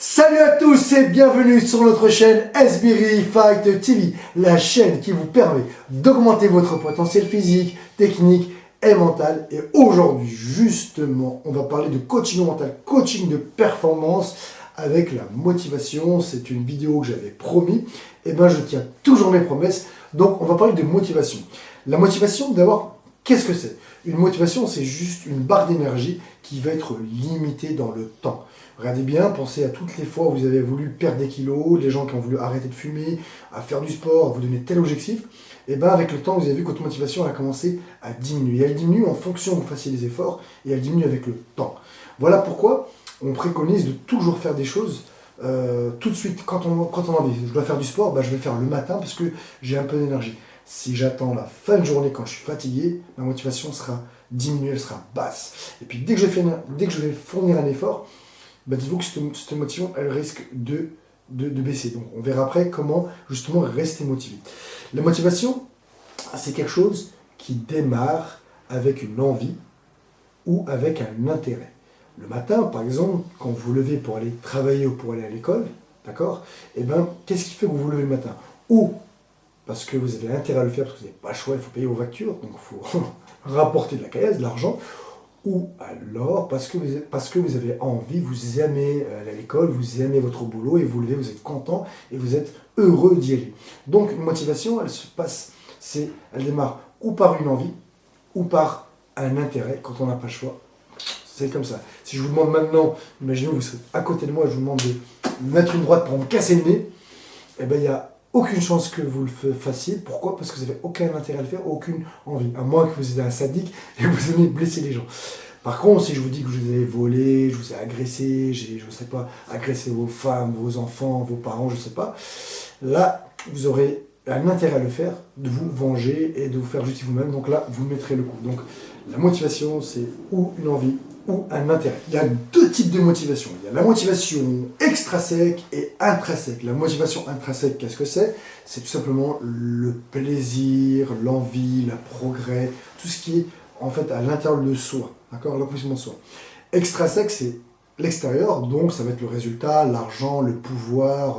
Salut à tous et bienvenue sur notre chaîne SBRI Fight TV, la chaîne qui vous permet d'augmenter votre potentiel physique, technique et mental. Et aujourd'hui, justement, on va parler de coaching mental, coaching de performance avec la motivation. C'est une vidéo que j'avais promis. Et ben, je tiens toujours mes promesses. Donc, on va parler de motivation. La motivation, d'abord, qu'est-ce que c'est? Une motivation, c'est juste une barre d'énergie qui va être limitée dans le temps. Regardez bien, pensez à toutes les fois où vous avez voulu perdre des kilos, les gens qui ont voulu arrêter de fumer, à faire du sport, à vous donner tel objectif. Et bien avec le temps, vous avez vu que votre motivation a commencé à diminuer. Et elle diminue en fonction que vous fassiez les efforts et elle diminue avec le temps. Voilà pourquoi on préconise de toujours faire des choses tout de suite quand on a envie. Je dois faire du sport, ben je vais le faire le matin parce que j'ai un peu d'énergie. Si j'attends la fin de journée quand je suis fatigué, ma motivation sera diminuée, elle sera basse. Et puis dès que je vais fournir un effort, bah dites-vous que cette motivation, elle risque de baisser. Donc on verra après comment justement rester motivé. La motivation, c'est quelque chose qui démarre avec une envie ou avec un intérêt. Le matin, par exemple, quand vous vous levez pour aller travailler ou pour aller à l'école, d'accord? Eh bien, qu'est-ce qui fait que vous vous levez le matin? Ou parce que vous avez intérêt à le faire, parce que vous n'avez pas le choix, il faut payer vos factures, donc il faut rapporter de la caisse, de l'argent, ou alors parce que vous avez envie, vous aimez aller à l'école, vous aimez votre boulot, et vous levez, vous êtes content, et vous êtes heureux d'y aller. Donc une motivation, elle démarre ou par une envie, ou par un intérêt, quand on n'a pas le choix. C'est comme ça. Si je vous demande maintenant, imaginez vous serez à côté de moi, je vous demande de mettre une droite pour me casser le nez, eh bien il y a aucune chance que vous le fassiez. Pourquoi? Parce que vous n'avez aucun intérêt à le faire, aucune envie. À moins que vous ayez un sadique et que vous aimez blesser les gens. Par contre, si je vous dis que je vous ai volé, je vous ai agressé, je ne sais pas, agressé vos femmes, vos enfants, vos parents, je ne sais pas, là, vous aurez un intérêt à le faire, de vous venger et de vous faire justice vous-même. Donc là, vous mettrez le coup. Donc la motivation, c'est ou une envie, ou un intérêt. Il y a deux types de motivation. Il y a la motivation extrinsèque et intrinsèque. La motivation intrinsèque, qu'est-ce que c'est? C'est tout simplement le plaisir, l'envie, le progrès, tout ce qui est en fait à l'intérieur de soi, d'accord? L'accomplissement de soi. Extrinsèque, c'est l'extérieur, donc ça va être le résultat, l'argent, le pouvoir,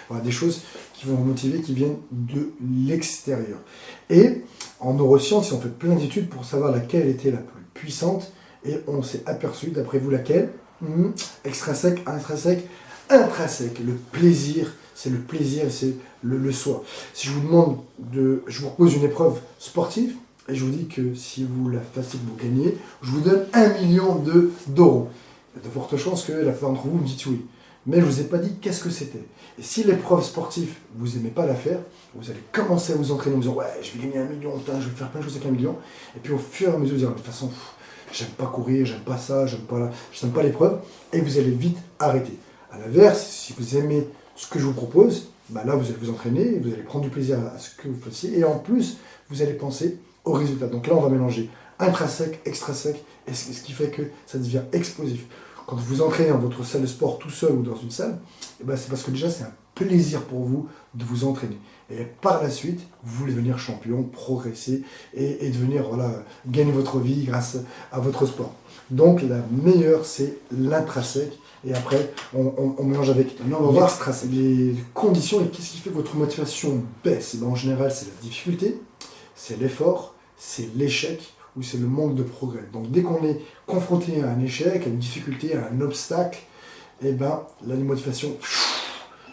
voilà, des choses qui vont vous motiver, qui viennent de l'extérieur. Et en neurosciences, on fait plein d'études pour savoir laquelle était la plus puissante. Et on s'est aperçu, d'après vous, laquelle? Extrinsèque, intrinsèque, intrinsèque. Le plaisir, c'est le plaisir, c'est le soi. Si je vous demande je vous propose une épreuve sportive, et je vous dis que si vous la fassiez, vous gagnez, je vous donne 1 million d'euros. Il y a de fortes chances que la plupart d'entre vous me dites oui. Mais je ne vous ai pas dit qu'est-ce que c'était. Et si l'épreuve sportive, vous n'aimez pas la faire, vous allez commencer à vous entraîner en disant ouais, je vais gagner 1 million, putain, je vais faire plein de choses avec 1 million. Et puis au fur et à mesure, vous allez dire de toute façon, j'aime pas courir, j'aime pas ça, j'aime pas l'épreuve, et vous allez vite arrêter. À l'inverse, si vous aimez ce que je vous propose, bah là vous allez vous entraîner, vous allez prendre du plaisir à ce que vous fassiez, et en plus, vous allez penser au résultat. Donc là, on va mélanger intrinsèque, extrinsèque, et ce qui fait que ça devient explosif. Quand vous entraînez dans votre salle de sport tout seul ou dans une salle, eh ben c'est parce que déjà c'est un plaisir pour vous de vous entraîner. Et par la suite, vous voulez devenir champion, progresser et devenir, voilà, gagner votre vie grâce à votre sport. Donc la meilleure, c'est l'intrinsèque. Et après, on mélange avec l'extrinsèque. Les conditions et qu'est-ce qui fait que votre motivation baisse? Et ben, en général, c'est la difficulté, c'est l'effort, c'est l'échec ou c'est le manque de progrès. Donc dès qu'on est confronté à un échec, à une difficulté, à un obstacle, et ben la motivation,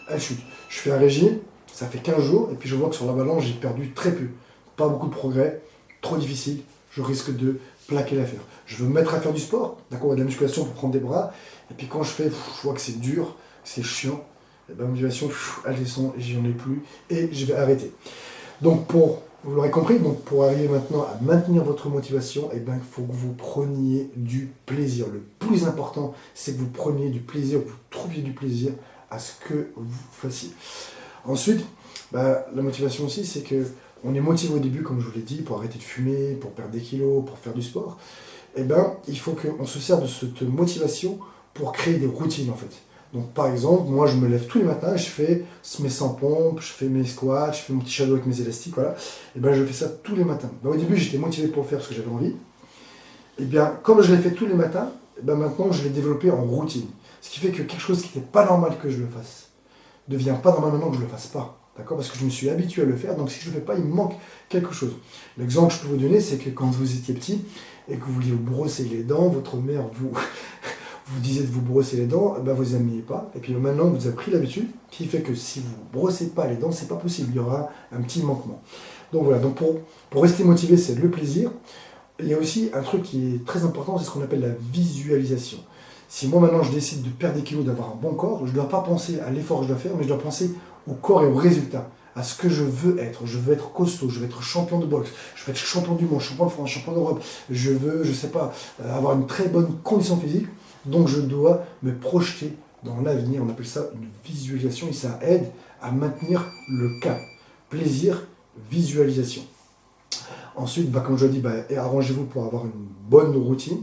elle chute. Je fais un régime, ça fait 15 jours, et puis je vois que sur la balance, j'ai perdu très peu. Pas beaucoup de progrès, trop difficile, je risque de plaquer l'affaire. Je veux me mettre à faire du sport, d'accord, de la musculation pour prendre des bras, et puis quand je fais, je vois que c'est dur, c'est chiant, et ben, ma motivation, elle descend, j'y en ai plus, et je vais arrêter. Donc vous l'aurez compris, donc pour arriver maintenant à maintenir votre motivation, eh ben, il faut que vous preniez du plaisir. Le plus important, c'est que vous preniez du plaisir, que vous trouviez du plaisir à ce que vous fassiez. Ensuite, bah, la motivation aussi, c'est que on est motivé au début, comme je vous l'ai dit, pour arrêter de fumer, pour perdre des kilos, pour faire du sport. Eh ben, il faut qu'on se sert de cette motivation pour créer des routines, en fait. Donc par exemple, moi je me lève tous les matins, je fais mes 100 pompes, je fais mes squats, je fais mon petit shadow avec mes élastiques, voilà. Et ben je fais ça tous les matins. Ben, au début j'étais motivé pour le faire parce que j'avais envie. Et bien comme je l'ai fait tous les matins, ben, maintenant je l'ai développé en routine. Ce qui fait que quelque chose qui n'était pas normal que je le fasse devient pas normal maintenant que je le fasse pas. D'accord? Parce que je me suis habitué à le faire, donc si je ne le fais pas, il me manque quelque chose. L'exemple que je peux vous donner, c'est que quand vous étiez petit et que vous vouliez vous brosser les dents, votre mère vous disait de vous brosser les dents, ben vous n'aimiez pas. Et puis maintenant, vous avez pris l'habitude, qui fait que si vous ne brossez pas les dents, c'est pas possible, il y aura un petit manquement. Donc voilà, donc pour rester motivé, c'est le plaisir. Il y a aussi un truc qui est très important, c'est ce qu'on appelle la visualisation. Si moi maintenant je décide de perdre des kilos, d'avoir un bon corps, je ne dois pas penser à l'effort que je dois faire, mais je dois penser au corps et au résultat, à ce que je veux être. Je veux être costaud, je veux être champion de boxe, je veux être champion du monde, champion de France, champion d'Europe. Je veux, je sais pas, avoir une très bonne condition physique. Donc je dois me projeter dans l'avenir. On appelle ça une visualisation et ça aide à maintenir le cap. Plaisir, visualisation. Ensuite, comme je l'ai dit, arrangez-vous pour avoir une bonne routine.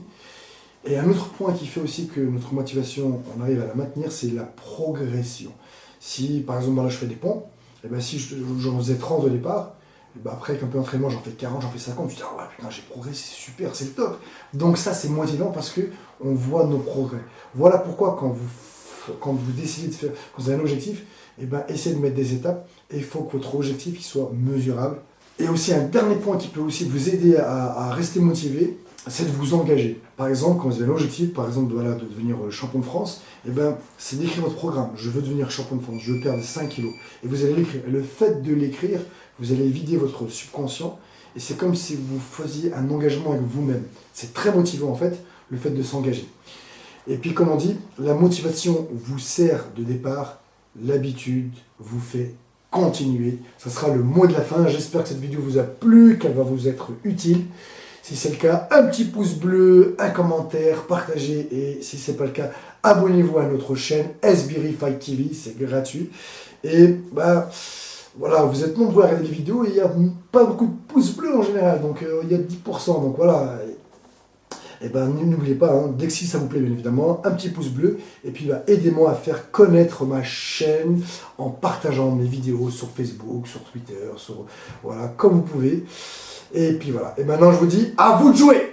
Et un autre point qui fait aussi que notre motivation, on arrive à la maintenir, c'est la progression. Si, par exemple, là, je fais des pompes, et ben, si j'en faisais 30 au départ, et ben, après, avec un peu d'entraînement, j'en fais 40, j'en fais 50, je me dis, ah ouais, putain, j'ai progressé, c'est super, c'est le top. Donc ça, c'est motivant parce qu'on voit nos progrès. Voilà pourquoi, quand vous décidez de faire, quand vous avez un objectif, et ben, essayez de mettre des étapes, et il faut que votre objectif il soit mesurable. Et aussi, un dernier point qui peut aussi vous aider à rester motivé, c'est de vous engager. Par exemple, quand vous avez l'objectif, par exemple, de devenir champion de France, c'est d'écrire votre programme. Je veux devenir champion de France, je veux perdre 5 kilos. Et vous allez l'écrire. Et le fait de l'écrire, vous allez vider votre subconscient. Et c'est comme si vous faisiez un engagement avec vous-même. C'est très motivant, en fait, le fait de s'engager. Et puis, comme on dit, la motivation vous sert de départ, l'habitude vous fait continuer. Ça sera le mot de la fin. J'espère que cette vidéo vous a plu, qu'elle va vous être utile. Si c'est le cas, un petit pouce bleu, un commentaire, partagez. Et si ce n'est pas le cas, abonnez-vous à notre chaîne SBRI Fight TV, c'est gratuit. Et voilà, vous êtes nombreux à regarder les vidéos et il n'y a pas beaucoup de pouces bleus en général. Donc il y a 10%. Donc voilà. Et n'oubliez pas, dès que si ça vous plaît bien évidemment, un petit pouce bleu. Et puis aidez-moi à faire connaître ma chaîne en partageant mes vidéos sur Facebook, sur Twitter, voilà, comme vous pouvez. Et puis voilà. Et maintenant je vous dis, à vous de jouer!